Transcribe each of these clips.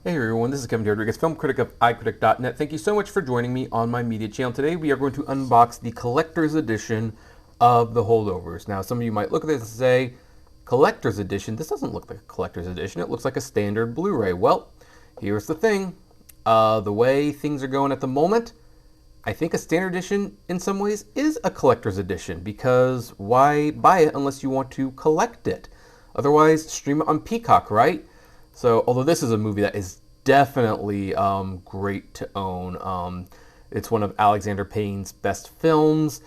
Hey everyone, this is Kevin Rodriguez, film critic of iCritic.net. Thank you so much for joining me on my media channel. Today we are going to unbox the collector's edition of the Holdovers. Now some of you might look at this and say, collector's edition? This doesn't look like a collector's edition. It looks like a standard Blu-ray. Well, here's the thing. The way things are going at the moment, I think a standard edition in some ways is a collector's edition, because why buy it unless you want to collect it? Otherwise, stream it on Peacock, right? So, although this is a movie that is definitely great to own. It's one of Alexander Payne's best films,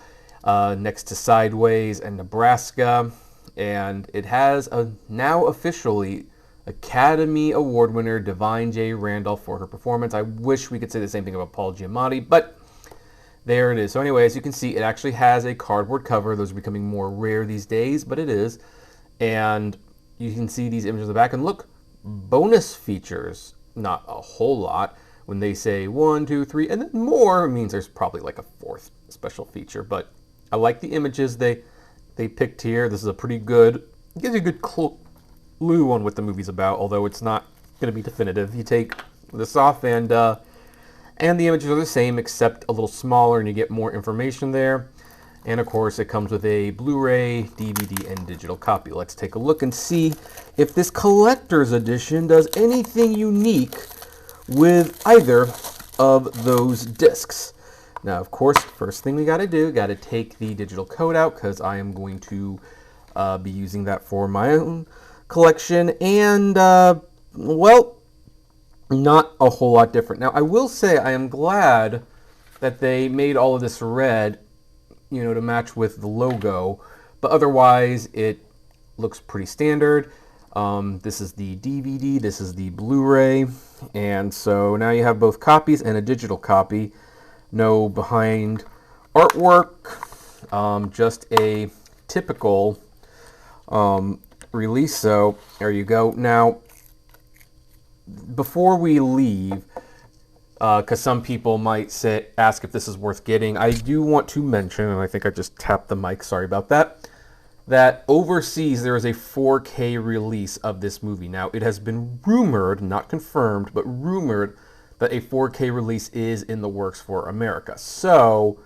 next to Sideways and Nebraska. And it has a now officially Academy Award winner Divine J. Randolph for her performance. I wish we could say the same thing about Paul Giamatti, but there it is. So anyway, as you can see, it actually has a cardboard cover. Those are becoming more rare these days, but it is. And you can see these images in the back, and look, bonus features, not a whole lot. When they say 1, 2, 3, and then more, it means there's probably like a fourth special feature. But I like the images they picked here. This is a pretty good, gives you a good clue on what the movie's about, although it's not going to be definitive. You take this off, and the images are the same, except a little smaller, and you get more information there. And of course, it comes with a Blu-ray, DVD, and digital copy. Let's take a look and see if this collector's edition does anything unique with either of those discs. Now, of course, first thing we got to take the digital code out, because I am going to be using that for my own collection. And, well, not a whole lot different. Now, I will say I am glad that they made all of this red, you know, to match with the logo, but otherwise it looks pretty standard. This is the DVD, this is the Blu-ray, and so now you have both copies and a digital copy. No behind artwork, just a typical release. So there you go. Now, before we leave, because some people might ask if this is worth getting, I do want to mention, and I think I just tapped the mic, sorry about that, that overseas there is a 4K release of this movie. Now, it has been rumored, not confirmed, but rumored that a 4K release is in the works for America. So,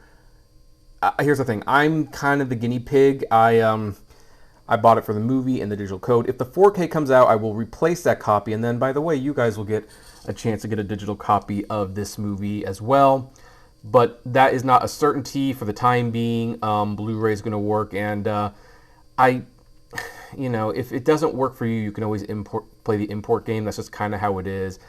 here's the thing. I'm kind of the guinea pig. I bought it for the movie and the digital code. If the 4K comes out, I will replace that copy, and then, by the way, you guys will get a chance to get a digital copy of this movie as well. But that is not a certainty for the time being. Blu-ray is going to work, and you know, if it doesn't work for you, you can always play the import game. That's just kind of how it is.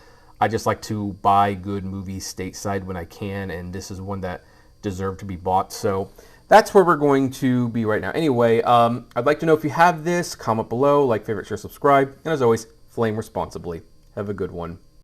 I just like to buy good movies stateside when I can, and this is one that deserved to be bought. So that's where we're going to be right now. Anyway, I'd like to know if you have this. Comment below, like, favorite, share, subscribe, and as always, flame responsibly. Have a good one.